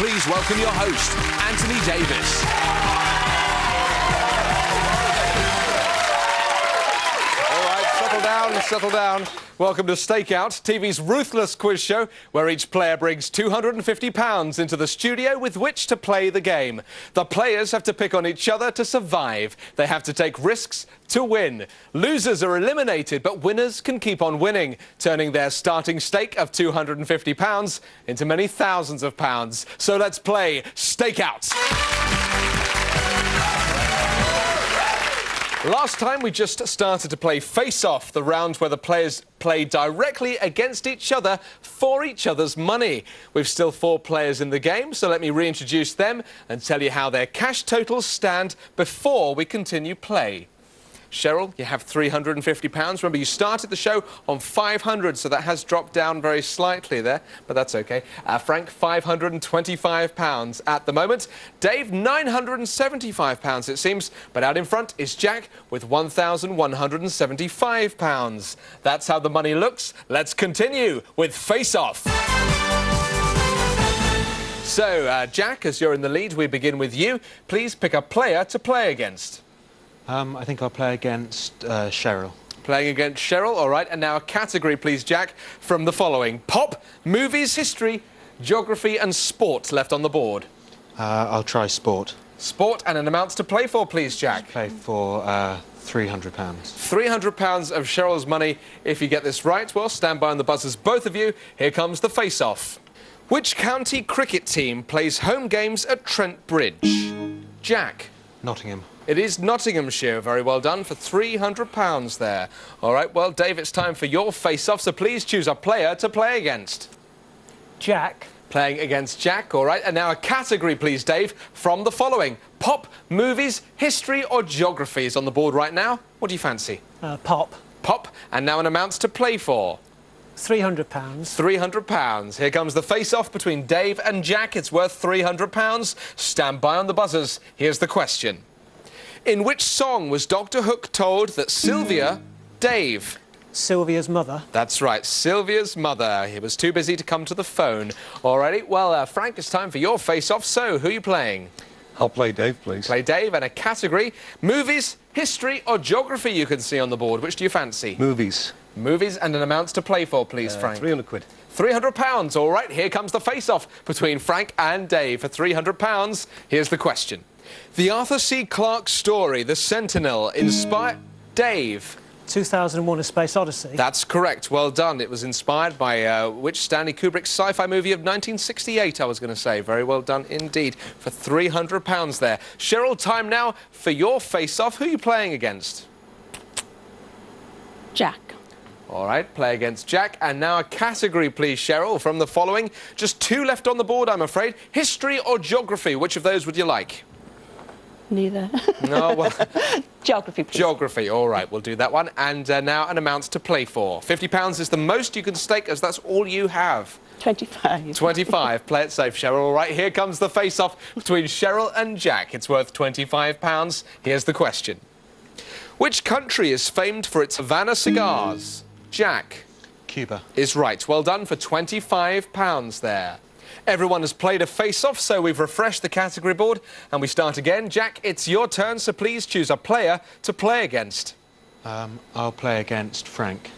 please welcome your host, Anthony Davis. All right, settle down. Welcome to Stakeout, TV's ruthless quiz show, where each player brings £250 into the studio with which to play the game. The players have to pick on each other to survive. They have to take risks to win. Losers are eliminated, but winners can keep on winning, turning their starting stake of £250 into many thousands of pounds. So let's play Stakeout. Last time we just started to play Face Off, the round where the players play directly against each other for each other's money. We've still 4 players in the game, so let me reintroduce them and tell you how their cash totals stand before we continue play. Cheryl, you have £350. Remember, you started the show on 500, so that has dropped down very slightly there, but that's OK. Frank, £525 at the moment. Dave, £975, it seems. But out in front is Jack with £1,175. That's how the money looks. Let's continue with Face Off. So, Jack, as you're in the lead, we begin with you. Please pick a player to play against. I think I'll play against Cheryl. Playing against Cheryl, all right. And now a category, please, Jack, from the following. Pop, movies, history, geography and sport left on the board. I'll try sport. Sport and an amount to play for, please, Jack. Play for £300. £300 of Cheryl's money. If you get this right, well, stand by on the buzzers, both of you. Here comes the face-off. Which county cricket team plays home games at Trent Bridge? Jack. Nottingham. It is Nottinghamshire. Very well done for £300 there. All right, well, Dave, it's time for your face-off, so please choose a player to play against. Jack. Playing against Jack, all right. And now a category, please, Dave, from the following. Pop, movies, history or geography is on the board right now. What do you fancy? Pop. Pop. And now an amount to play for. £300. £300. Here comes the face-off between Dave and Jack. It's worth £300. Stand by on the buzzers. Here's the question. In which song was Dr. Hook told that Sylvia... Dave. Sylvia's mother. That's right, Sylvia's mother. He was too busy to come to the phone. Alrighty, well, Frank, it's time for your face-off. So, who are you playing? I'll play Dave, please. Play Dave, and a category. Movies, history or geography you can see on the board. Which do you fancy? Movies. Movies and an amount to play for, please, Frank. £300. £300. All right, here comes the face-off between Frank and Dave for £300. Here's the question. The Arthur C. Clarke story, The Sentinel, inspired... Dave. 2001: A Space Odyssey. That's correct. Well done. It was inspired by which Stanley Kubrick sci-fi movie of 1968, I was going to say. Very well done indeed for £300 there. Cheryl, time now for your face-off. Who are you playing against? Jack. All right, play against Jack. And now a category, please, Cheryl, from the following. Just 2 left on the board, I'm afraid. History or geography? Which of those would you like? Neither. No, well... Geography, please. Geography, all right, we'll do that one. And now an amount to play for. £50 is the most you can stake, as that's all you have. 25. 25. Play it safe, Cheryl. All right, here comes the face-off between Cheryl and Jack. It's worth £25. Here's the question. Which country is famed for its Havana cigars? Jack. Cuba. Is right. Well done for £25 there. Everyone has played a face-off, so we've refreshed the category board, and we start again. Jack, it's your turn, so please choose a player to play against. I'll play against Frank.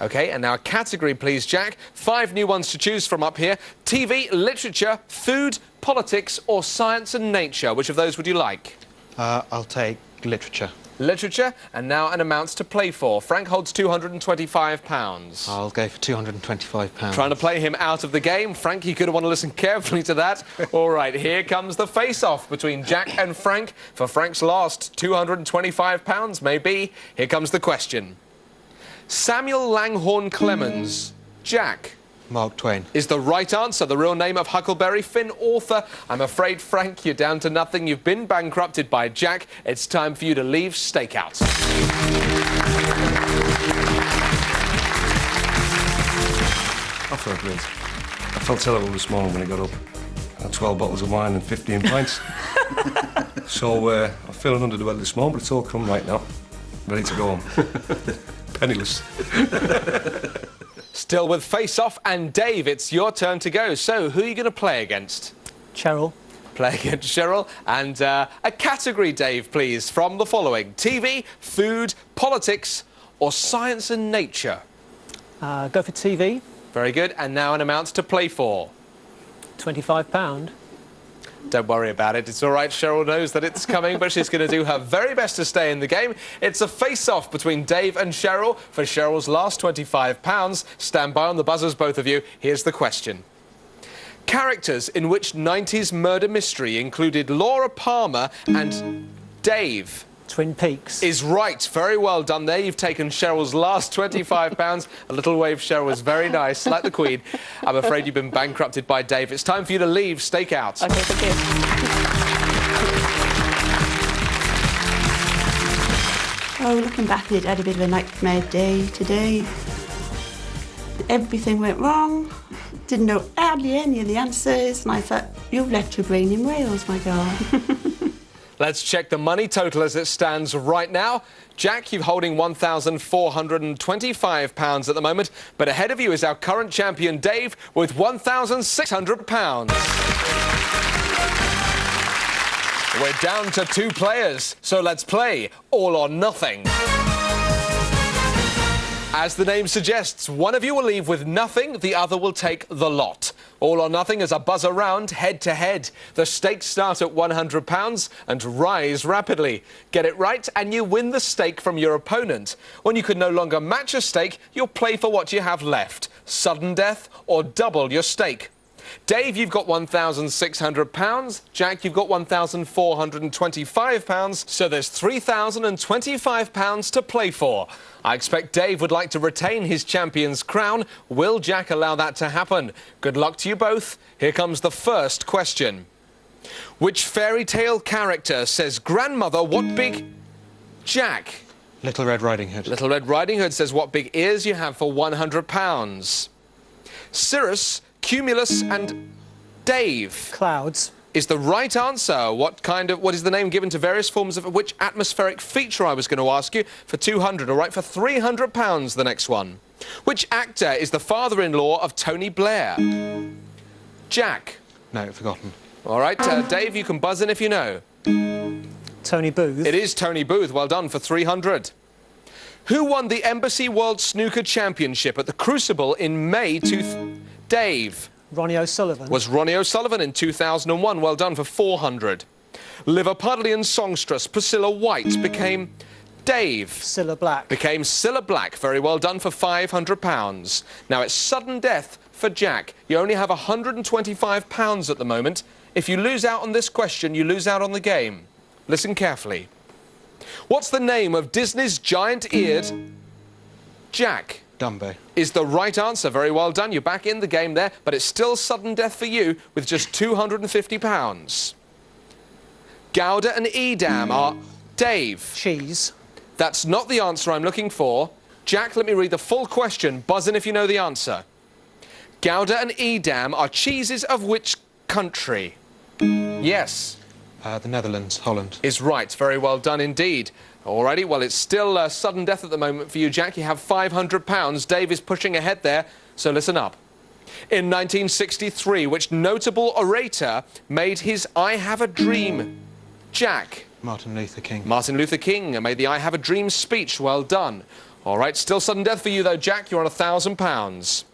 OK, and now a category, please, Jack. 5 new ones to choose from up here. TV, literature, food, politics or science and nature. Which of those would you like? I'll take literature. Literature, and now an amount to play for. Frank holds £225. I'll go for £225. Trying to play him out of the game. Frank, you could want to listen carefully to that. All right, here comes the face-off between Jack and Frank for Frank's last £225, maybe. Here comes the question. Samuel Langhorne Clemens. Jack. Mark Twain. Is the right answer the real name of Huckleberry Finn author? I'm afraid, Frank, you're down to nothing. You've been bankrupted by Jack. It's time for you to leave Stakeout. I felt great. I felt terrible this morning when I got up. I had 12 bottles of wine and 15 pints. So I'm feeling under the weather this morning, but it's all come right now. Ready to go home. Penniless. Still with Face Off and Dave, it's your turn to go. So, who are you going to play against? Cheryl. Play against Cheryl. And a category, Dave, please, from the following: TV, food, politics, or science and nature. Go for TV. Very good. And now an amount to play for. £25. Don't worry about it. It's all right. Cheryl knows that it's coming, but she's going to do her very best to stay in the game. It's a face-off between Dave and Cheryl for Cheryl's last £25. Stand by on the buzzers, both of you. Here's the question. Characters in which 90s murder mystery included Laura Palmer and Dave. Twin Peaks. Is right. Very well done there. You've taken Cheryl's last £25. A little wave, Cheryl, was very nice, like the Queen. I'm afraid you've been bankrupted by Dave. It's time for you to leave. Stake out. Okay, thank you. Oh, looking back at it, I had a bit of a nightmare day today. Everything went wrong. Didn't know hardly any of the answers, and I thought, you've left your brain in Wales, my girl. Let's check the money total as it stands right now. Jack, you're holding £1,425 at the moment, but ahead of you is our current champion, Dave, with £1,600. We're down to 2 players, so let's play All or Nothing. As the name suggests, one of you will leave with nothing, the other will take the lot. All or Nothing is a buzzer round, head-to-head. The stakes start at £100 and rise rapidly. Get it right and you win the stake from your opponent. When you can no longer match a stake, you'll play for what you have left. Sudden death or double your stake. Dave, you've got £1,600. Jack, you've got £1,425. So there's £3,025 to play for. I expect Dave would like to retain his champion's crown. Will Jack allow that to happen? Good luck to you both. Here comes the first question. Which fairy tale character says, "Grandmother, what big..." Jack. Little Red Riding Hood. Little Red Riding Hood says, "What big ears you have for £100." Cirrus, Cumulus and Dave. Clouds. Is the right answer. What is the name given to various forms of which atmospheric feature, I was going to ask you, for £200. All right, for £300, the next one. Which actor is the father-in-law of Tony Blair? Jack. No, forgotten. All right, Dave, you can buzz in if you know. Tony Booth. It is Tony Booth. Well done for £300. Who won the Embassy World Snooker Championship at the Crucible in May Dave. Ronnie O'Sullivan. Was Ronnie O'Sullivan in 2001. Well done for £400. Liverpudlian songstress Priscilla White became Dave. Cilla Black. Became Cilla Black. Very well done for £500. Now it's sudden death for Jack. You only have £125 at the moment. If you lose out on this question, you lose out on the game. Listen carefully. What's the name of Disney's giant-eared... Jack. Dumbo. Is the right answer. Very well done. You're back in the game there, but it's still sudden death for you with just £250. Gouda and Edam are Dave. Cheese. That's not the answer I'm looking for. Jack, let me read the full question. Buzz in if you know the answer. Gouda and Edam are cheeses of which country? Yes. The Netherlands, Holland. Is right. Very well done indeed. Alrighty, well, it's still sudden death at the moment for you, Jack. You have £500. Dave is pushing ahead there, so listen up. In 1963, which notable orator made his I Have a Dream? Jack. Martin Luther King. Martin Luther King made the I Have a Dream speech. Well done. All right, still sudden death for you, though, Jack. You're on £1,000.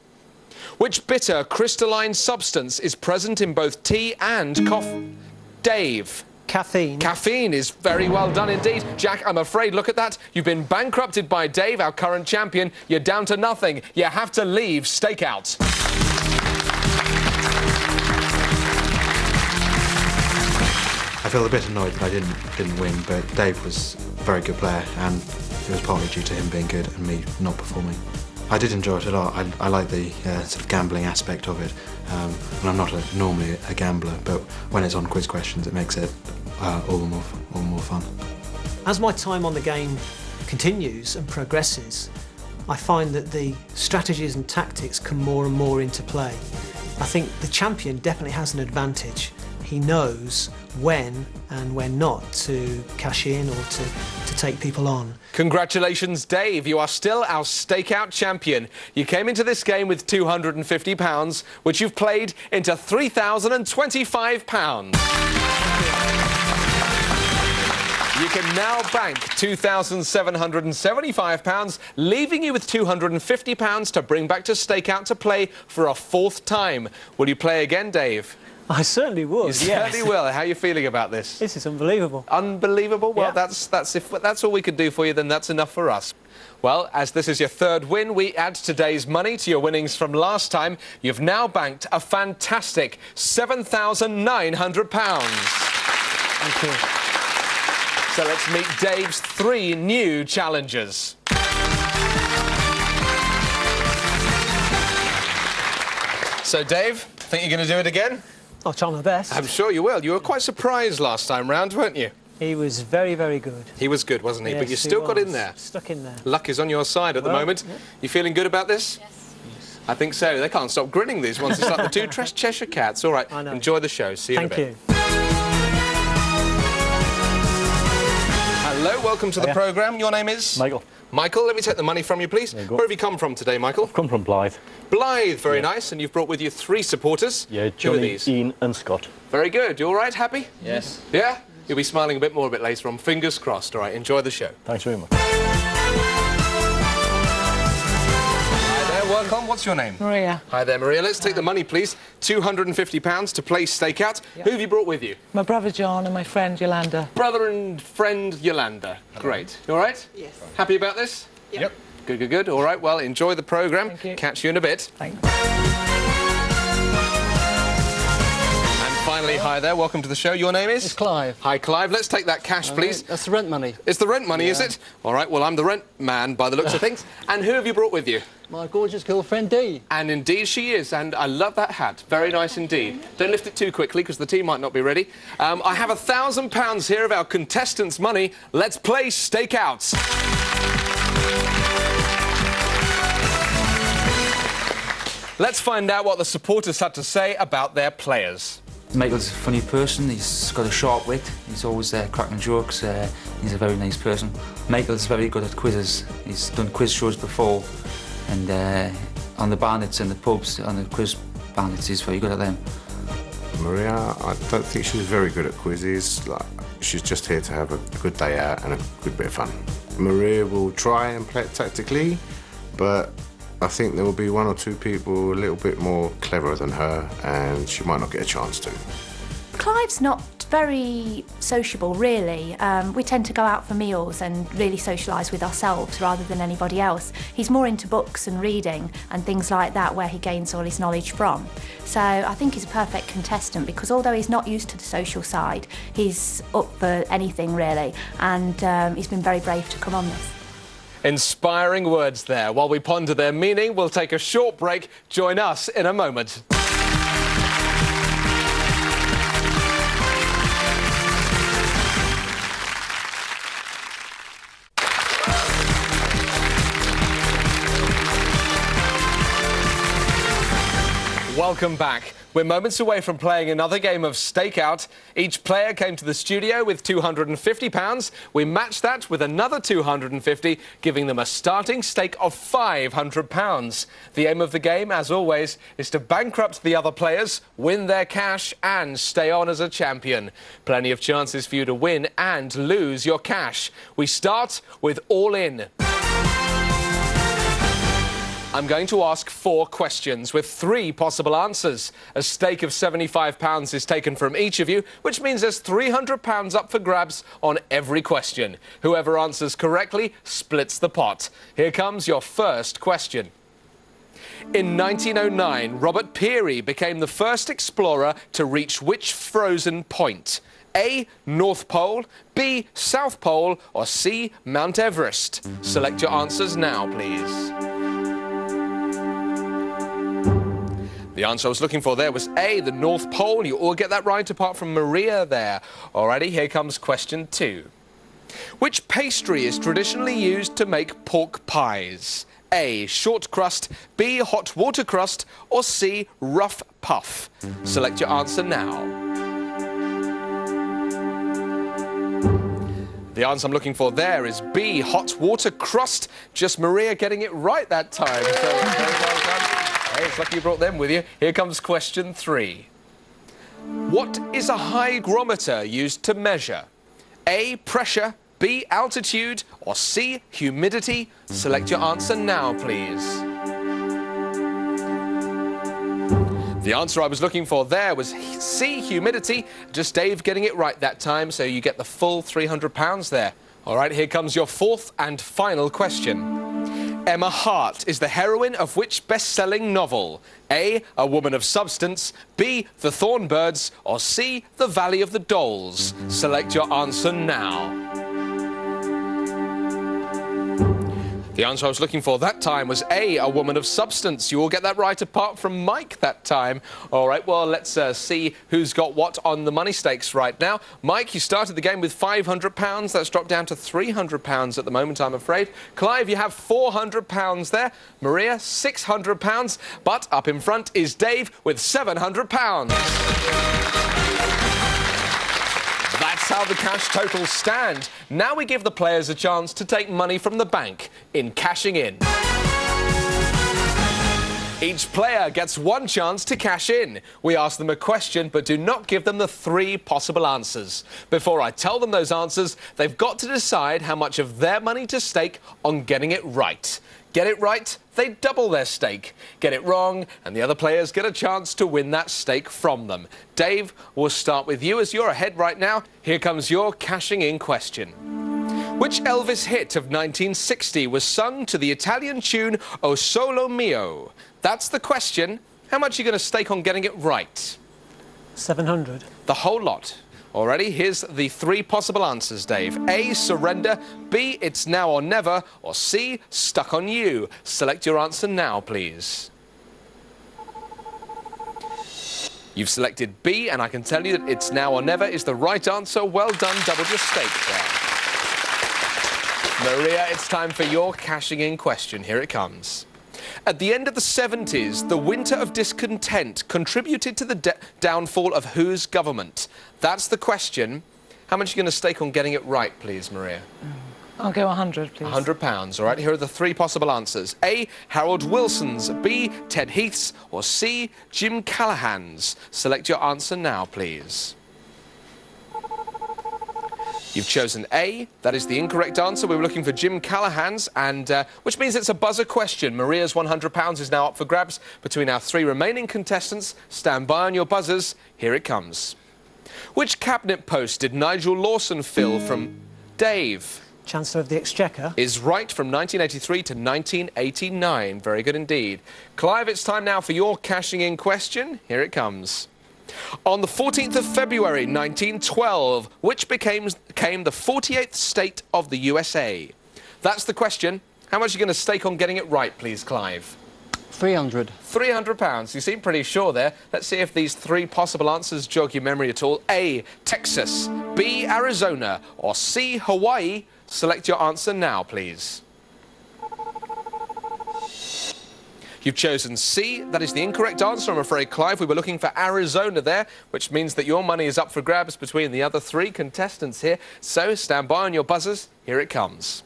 Which bitter crystalline substance is present in both tea and coffee? Dave. Caffeine. Caffeine is very well done indeed. Jack, I'm afraid, look at that. You've been bankrupted by Dave, our current champion. You're down to nothing. You have to leave. Stakeout. I feel a bit annoyed that I didn't win, but Dave was a very good player, and it was partly due to him being good and me not performing. I did enjoy it a lot. I like the sort of gambling aspect of it, and I'm not normally a gambler, but when it's on quiz questions, it makes it all the more fun. As my time on the game continues and progresses, I find that the strategies and tactics come more and more into play. I think the champion definitely has an advantage. He knows when and when not to cash in or to take people on. Congratulations, Dave. You are still our stakeout champion. You came into this game with £250, which you've played into £3,025. You can now bank £2,775, leaving you with £250 to bring back to Stakeout to play for a 4th time. Will you play again, Dave? I certainly would. You certainly will. How are you feeling about this? This is unbelievable. Unbelievable? Well, Yeah. if that's all we could do for you, then that's enough for us. Well, as this is your 3rd win, we add today's money to your winnings from last time. You've now banked a fantastic £7,900. Thank you. So let's meet Dave's 3 new challengers. So, Dave, think you're going to do it again? I'll try my best. I'm sure you will. You were quite surprised last time round, weren't you? He was very, very good. He was good, wasn't he? Yes, But you he still got in was. there. Stuck in there. Luck is on your side at the Well, moment. yeah. You feeling good about this? Yes. I think so. They can't stop grinning, these ones. It's like the 2 Cheshire Cats. All right, I know. enjoy the show. See you in a Thank bit. you. Hello, welcome to the programme. Your name is? Michael. Michael, let me take the money from you, please. There you go. Where have you come from today, Michael? Come from Blythe. Blythe, very nice. And you've brought with you 3 supporters. Yeah, Who are Johnny, these? Ian and Scott. Very good. You all right? Happy? Yes. Yeah? You'll be smiling a bit more a bit later on. Fingers crossed. All right, enjoy the show. Thanks very much. Hi there, welcome. What's your name? Maria, Hi there, Maria. Let's take the money, please. £250 to play Stakeout. Who have you brought with you? my brother John and my friend Yolanda. Brother and friend Yolanda. Great. You all right? Yes. Happy about this? Yep. Good, good, good. All right, well, enjoy the programme. Thank you. Catch you in a bit. Thanks. And finally, hi there. Welcome to the show. Your name is? It's Clive. Hi, Clive. Let's take that cash, please. That's the rent money. It's the rent money, is Yeah. it? All right, well, I'm the rent man by the looks of things. And who have you brought with you? My gorgeous girlfriend Dee. And indeed she is, and I love that hat. Very nice indeed. Don't lift it too quickly, because the tea might not be ready. I have £1,000 here of our contestants' money. Let's play Stakeouts. Let's find out what the supporters had to say about their players. Michael's a funny person, he's got a sharp wit, he's always cracking jokes, he's a very nice person. Michael's very good at quizzes, he's done quiz shows before, and on the bandits and the pubs, on the quiz bandits, he's very good at them. Maria, I don't think she's very good at quizzes. Like, she's just here to have a good day out and a good bit of fun. Maria will try and play it tactically, but I think there will be 1 or 2 people a little bit more cleverer than her, and she might not get a chance to. Clive's not very sociable, really. We tend to go out for meals and really socialise with ourselves rather than anybody else. He's more into books and reading and things like that, where he gains all his knowledge from. So I think he's a perfect contestant, because although he's not used to the social side, he's up for anything, really, and he's been very brave to come on this. Inspiring words there. While we ponder their meaning, we'll take a short break. Join us in a moment. Welcome back. We're moments away from playing another game of Stakeout. Each player came to the studio with £250. We matched that with another £250, giving them a starting stake of £500. The aim of the game, as always, is to bankrupt the other players, win their cash and stay on as a champion. Plenty of chances for you to win and lose your cash. We start with All In. I'm going to ask 4 questions with 3 possible answers. A stake of £75 is taken from each of you, which means there's £300 up for grabs on every question. Whoever answers correctly splits the pot. Here comes your first question. In 1909, Robert Peary became the first explorer to reach which frozen point? A. North Pole, B. South Pole, or C. Mount Everest? Select your answers now, please. The answer I was looking for there was A, the North Pole. You all get that right, apart from Maria there. Alrighty, here comes question 2. Which pastry is traditionally used to make pork pies? A, short crust, B, hot water crust, or C, rough puff? Select your answer now. The answer I'm looking for there is B, hot water crust. Just Maria getting it right that time. So, very well done. Hey, it's lucky you brought them with you. Here comes question 3. What is a hygrometer used to measure? A, pressure, B, altitude, or C, humidity? Select your answer now, please. The answer I was looking for there was C, humidity. Just Dave getting it right that time, so you get the full £300 there. All right, here comes your 4th and final question. Emma Hart is the heroine of which best-selling novel? A, A Woman of Substance, B, The Thornbirds, or C, The Valley of the Dolls? Select your answer now. The answer I was looking for that time was A, A Woman of Substance. You all get that right apart from Mike that time. All right, well, let's see who's got what on the money stakes right now. Mike, you started the game with £500. That's dropped down to £300 at the moment, I'm afraid. Clive, you have £400 there. Maria, £600. But up in front is Dave with £700. That's how the cash totals stand. Now we give the players a chance to take money from the bank in cashing in. Each player gets one chance to cash in. We ask them a question, but do not give them the 3 possible answers. Before I tell them those answers, they've got to decide how much of their money to stake on getting it right. Get it right, they double their stake. Get it wrong, and the other players get a chance to win that stake from them. Dave, we'll start with you as you're ahead right now. Here comes your cashing in question. Which Elvis hit of 1960 was sung to the Italian tune O Solo Mio? That's the question. How much are you going to stake on getting it right? 700. The whole lot. Alrighty, here's the 3 possible answers, Dave. A, surrender, B, it's now or never, or C, stuck on you. Select your answer now, please. You've selected B, and I can tell you that it's now or never is the right answer. Well done, doubled your stake there. Maria, it's time for your cashing in question. Here it comes. At the end of the 70s, the winter of discontent contributed to the downfall of whose government? That's the question. How much are you going to stake on getting it right, please, Maria? I'll go 100, please. £100. All right, here are the 3 possible answers. A, Harold Wilson's, B, Ted Heath's, or C, Jim Callaghan's. Select your answer now, please. You've chosen A. That is the incorrect answer. We were looking for Jim Callaghan's, and which means it's a buzzer question. Maria's £100 is now up for grabs between our 3 remaining contestants. Stand by on your buzzers. Here it comes. Which cabinet post did Nigel Lawson fill from Dave? Chancellor of the Exchequer. Is right, from 1983 to 1989. Very good indeed. Clive, it's time now for your cashing in question. Here it comes. On the 14th of February 1912, which became the 48th state of the USA? That's the question. How much are you going to stake on getting it right, please, Clive? 300. £300. You seem pretty sure there. Let's see if these 3 possible answers jog your memory at all. A, Texas, B, Arizona, or C, Hawaii. Select your answer now, please. You've chosen C. That is the incorrect answer, I'm afraid, Clive. We were looking for Arizona there, which means that your money is up for grabs between the other 3 contestants here. So stand by on your buzzers. Here it comes.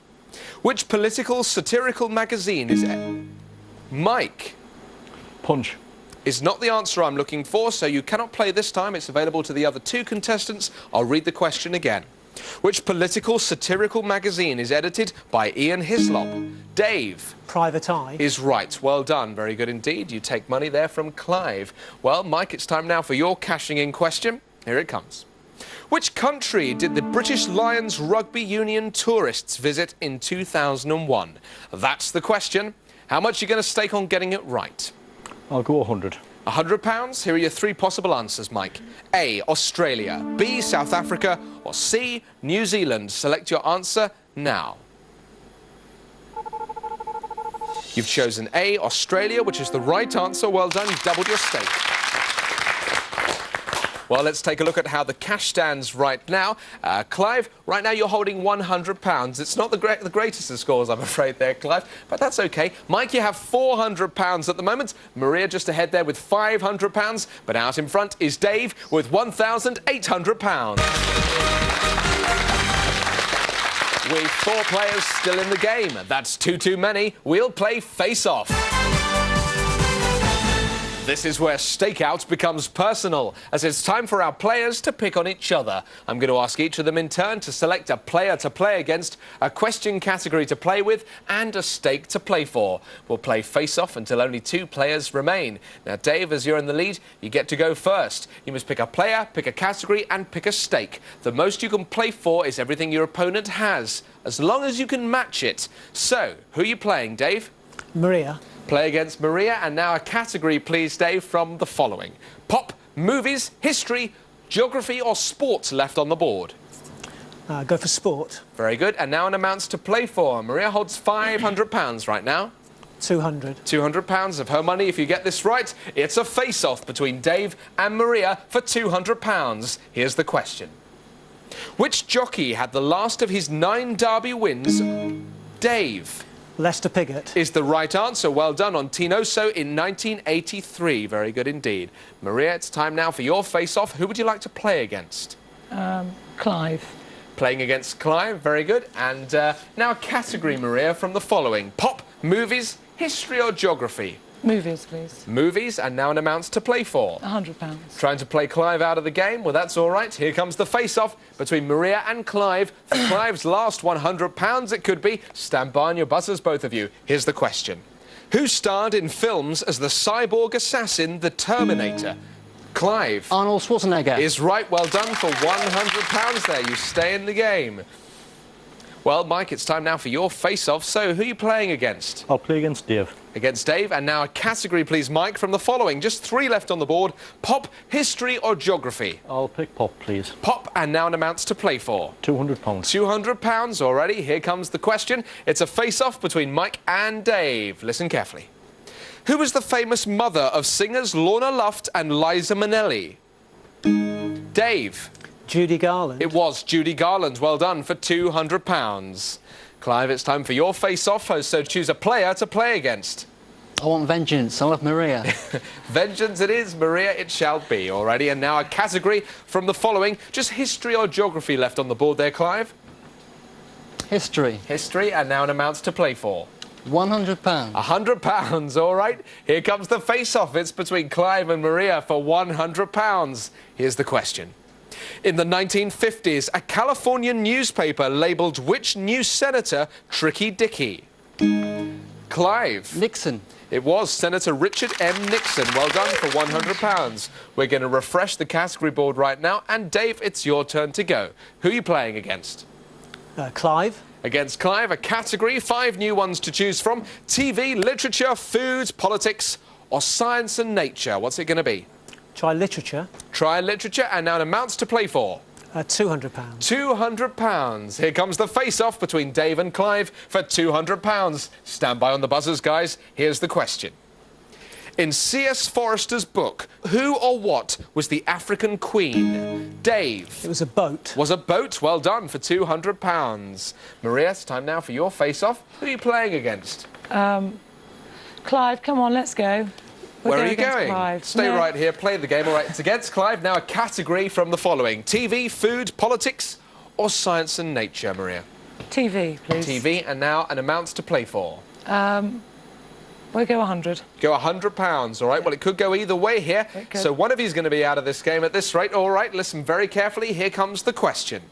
Which political satirical magazine is it? Mike. Punch. Is not the answer I'm looking for, so you cannot play this time. It's available to the other 2 contestants. I'll read the question again. Which political satirical magazine is edited by Ian Hislop? Dave. Private Eye. Is right. Well done. Very good indeed. You take money there from Clive. Well, Mike, it's time now for your cashing in question. Here it comes. Which country did the British Lions Rugby Union tourists visit in 2001? That's the question. How much are you going to stake on getting it right? I'll go 100. £100. Here are your 3 possible answers, Mike. A, Australia, B, South Africa, or C, New Zealand. Select your answer now. You've chosen A, Australia, which is the right answer. Well done, you've doubled your stake. Well, let's take a look at how the cash stands right now. Clive, right now you're holding £100. It's not the greatest of scores, I'm afraid, there, Clive, but that's OK. Mike, you have £400 at the moment. Maria just ahead there with £500, but out in front is Dave with £1,800. With 4 players still in the game. That's 2 too many. We'll play face-off. This is where stakeout becomes personal, as it's time for our players to pick on each other. I'm going to ask each of them in turn to select a player to play against, a question category to play with, and a stake to play for. We'll play face-off until only 2 players remain. Now, Dave, as you're in the lead, you get to go first. You must pick a player, pick a category, and pick a stake. The most you can play for is everything your opponent has, as long as you can match it. So, who are you playing, Dave? Maria. Play against Maria, and now a category, please, Dave, from the following. Pop, movies, history, geography or sports left on the board. Go for sport. Very good, and now an amounts to play for. Maria holds £500 right now. 200. £200 of her money. If you get this right, it's a face-off between Dave and Maria for £200. Here's the question. Which jockey had the last of his 9 Derby wins? Dave. Lester Piggott. Is the right answer. Well done on Tinoso in 1983. Very good indeed. Maria, it's time now for your face-off. Who would you like to play against? Clive. Playing against Clive. Very good. And now a category, Maria, from the following. Pop, movies, history or geography? Movies, please. Movies, and now an amounts to play for. £100. Trying to play Clive out of the game? Well, that's all right. Here comes the face-off between Maria and Clive. For Clive's last £100, it could be. Stand by on your buzzers, both of you. Here's the question. Who starred in films as the cyborg assassin, the Terminator? Clive. Arnold Schwarzenegger. Is right. Well done for £100 there. You stay in the game. Well, Mike, it's time now for your face-off. So, who are you playing against? I'll play against Dave. Against Dave. And now a category, please, Mike, from the following. Just 3 left on the board. Pop, history or geography? I'll pick pop, please. Pop, and now an amounts to play for. £200. £200 already. Here comes the question. It's a face-off between Mike and Dave. Listen carefully. Who was the famous mother of singers Lorna Luft and Liza Minnelli? Dave. Judy Garland. It was Judy Garland. Well done for £200. Clive, it's time for your face-off, so choose a player to play against. I want vengeance. I love Maria. Vengeance it is, Maria it shall be. Already, and now a category from the following. Just history or geography left on the board there, Clive? History. History, and now an amounts to play for. £100. £100, all right. Here comes the face-off. It's between Clive and Maria for £100. Here's the question. In the 1950s, a California newspaper labelled which new senator Tricky Dicky? Clive. Nixon. It was Senator Richard M. Nixon. Well done for £100. We're going to refresh the category board right now. And Dave, it's your turn to go. Who are you playing against? Clive. Against Clive, a category, 5 new ones to choose from. TV, literature, food, politics, or science and nature. What's it going to be? Try literature. Try literature, and now an amounts to play for. £200. £200. Here comes the face-off between Dave and Clive for £200. Stand by on the buzzers, guys. Here's the question. In C.S. Forester's book, who or what was the African queen? Dave. It was a boat. Was a boat. Well done for £200. Maria, it's time now for your face-off. Who are you playing against? Clive, come on, let's go. Where are you going? Clive. Stay right here, play the game. All right, it's against Clive. Now a category from the following. TV, food, politics, or science and nature, Maria? TV, please. TV, and now an amounts to play for. We'll go 100. Go £100, all right? Well, it could go either way here. So one of you's going to be out of this game at this rate. All right, listen very carefully. Here comes the question.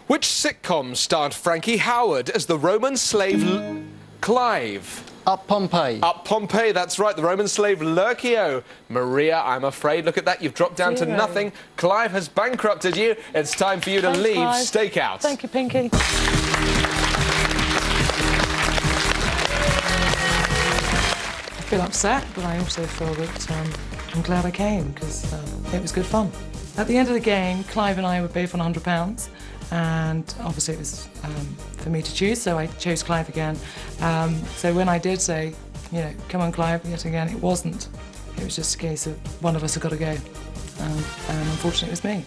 Which sitcom starred Frankie Howard as the Roman slave Clive? Up Pompeii. Up Pompeii, that's right, the Roman slave Lurcio. Maria, I'm afraid, look at that, you've dropped down to nothing. Clive has bankrupted you. It's time for you to leave Stakeout. Thank you, Pinky. I feel upset, but I also feel that I'm glad I came, because it was good fun. At the end of the game, Clive and I were both on £100, and obviously it was for me to choose, so I chose Clive again. So when I did say, you know, come on, Clive, yet again, it wasn't. It was just a case of one of us had got to go, and unfortunately it was me.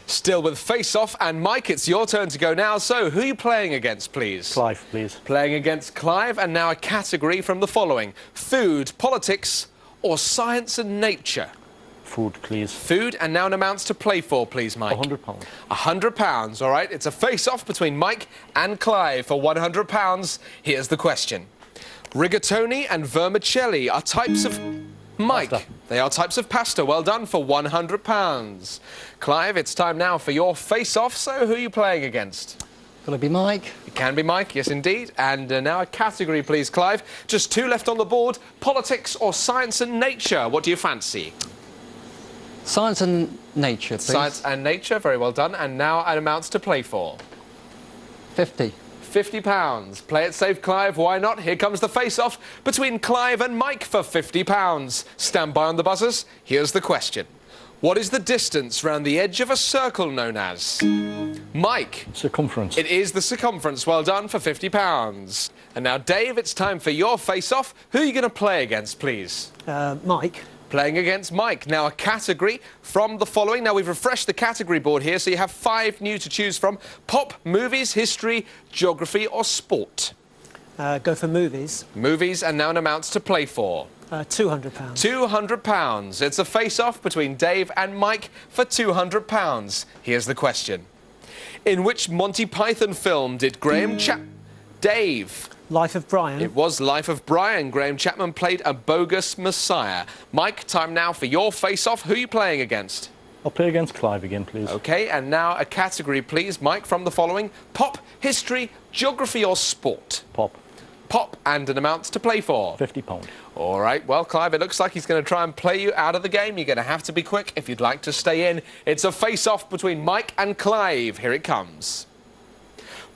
Still with face-off, and Mike, it's your turn to go now. So, who are you playing against, please? Clive, please. Playing against Clive, and now a category from the following. Food, politics, or science and nature? Food, please. Food, and now an amounts to play for, please, Mike. £100. £100, all right. It's a face-off between Mike and Clive for £100. Here's the question. Rigatoni and vermicelli are types of... Mike, pasta. They are types of pasta. Well done for £100. Clive, it's time now for your face-off. So who are you playing against? Will it be Mike? It can be Mike, yes indeed. And now a category, please, Clive. Just 2 left on the board. Politics or science and nature? What do you fancy? Science and nature, please. Science and nature, very well done. And now an amounts to play for. 50. £50. Play it safe, Clive. Why not? Here comes the face-off between Clive and Mike for £50. Stand by on the buzzers. Here's the question. What is the distance round the edge of a circle known as? Mike. Circumference. It is the circumference. Well done for £50. And now, Dave, it's time for your face-off. Who are you going to play against, please? Mike. Playing against Mike. Now, a category from the following. Now, we've refreshed the category board here, so you have 5 new to choose from. Pop, movies, history, geography or sport. Go for movies. Movies, and now an amounts to play for. £200. £200. It's a face-off between Dave and Mike for £200. Here's the question. In which Monty Python film did Graham Dave... Life of Brian. It was Life of Brian. Graham Chapman played a bogus messiah. Mike, time now for your face-off. Who are you playing against? I'll play against Clive again, please. OK, and now a category, please, Mike, from the following. Pop, history, geography or sport? Pop. Pop, and an amounts to play for? £50. All right, well, Clive, it looks like he's going to try and play you out of the game. You're going to have to be quick if you'd like to stay in. It's a face-off between Mike and Clive. Here it comes.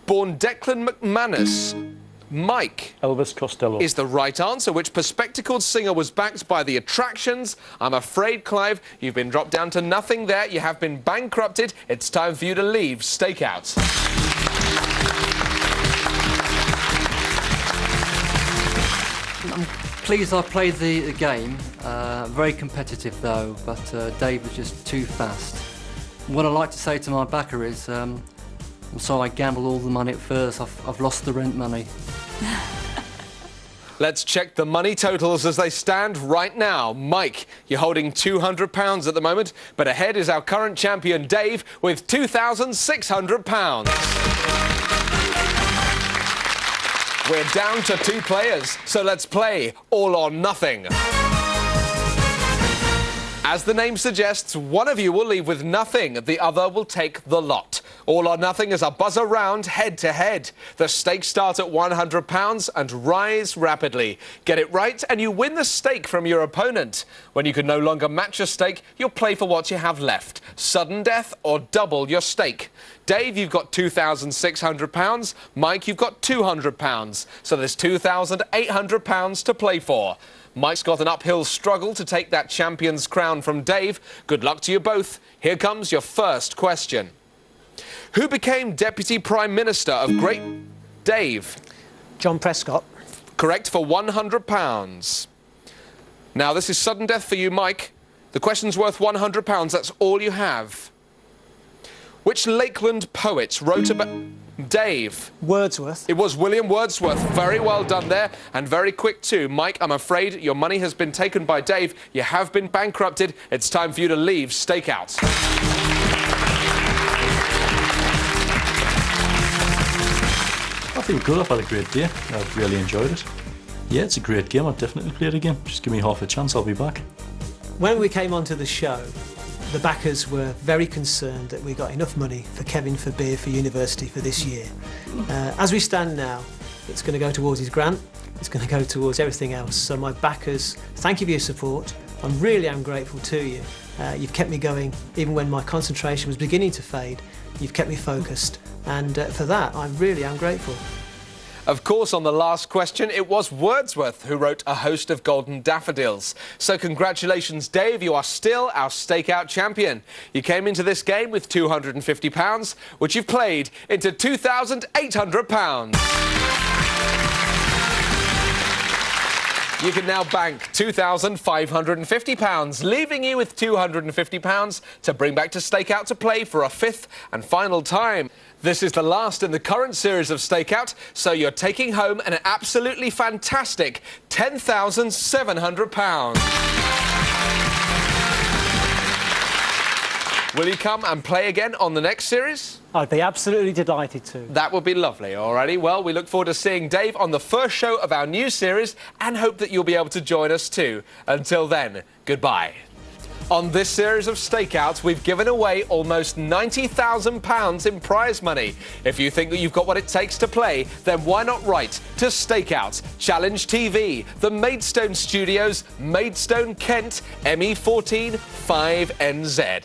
Born Declan McManus... Mike. Elvis Costello. Is the right answer. Which bespectacled singer was backed by the Attractions? I'm afraid, Clive, you've been dropped down to nothing there. You have been bankrupted. It's time for you to leave Stakeout. I'm pleased I played the game. Very competitive, though, but Dave was just too fast. What I'd like to say to my backer is, I'm sorry I gambled all the money at first. I've lost the rent money. Let's check the money totals as they stand right now. Mike, you're holding £200 at the moment, but ahead is our current champion, Dave, with £2,600. We're down to 2 players, so let's play All or Nothing. As the name suggests, one of you will leave with nothing, the other will take the lot. All or Nothing is a buzzer round, head-to-head. The stakes start at £100 and rise rapidly. Get it right and you win the stake from your opponent. When you can no longer match your stake, you'll play for what you have left. Sudden death or double your stake. Dave, you've got £2,600. Mike, you've got £200. So there's £2,800 to play for. Mike's got an uphill struggle to take that champion's crown from Dave. Good luck to you both. Here comes your first question. Who became Deputy Prime Minister of Great... Dave. John Prescott. Correct for £100. Now, this is sudden death for you, Mike. The question's worth £100. That's all you have. Which Lakeland poet wrote about... Dave. Wordsworth. It was William Wordsworth. Very well done there, and very quick too. Mike, I'm afraid your money has been taken by Dave. You have been bankrupted. It's time for you to leave Stakeout. I feel good. I've had a great day. I've really enjoyed it. Yeah, it's a great game. I'd definitely play it again. Just give me half a chance, I'll be back. When we came onto the show, the backers were very concerned that we got enough money for Kevin for Beer for University for this year. As we stand now, it's going to go towards his grant, it's going to go towards everything else. So my backers, thank you for your support. I really am grateful to you. You've kept me going even when my concentration was beginning to fade. You've kept me focused, and for that I really am grateful. Of course, on the last question, it was Wordsworth who wrote A Host of Golden Daffodils. So congratulations, Dave, you are still our Stakeout champion. You came into this game with £250, which you've played into £2,800. You can now bank £2,550, leaving you with £250 to bring back to Stakeout to play for a 5th and final time. This is the last in the current series of Stakeout, so you're taking home an absolutely fantastic £10,700. Will you come and play again on the next series? I'd be absolutely delighted to. That would be lovely. Alrighty, well, we look forward to seeing Dave on the first show of our new series and hope that you'll be able to join us too. Until then, goodbye. On this series of Stakeouts, we've given away almost £90,000 in prize money. If you think that you've got what it takes to play, then why not write to Stakeouts, Challenge TV, the Maidstone Studios, Maidstone, Kent, ME14 5NZ.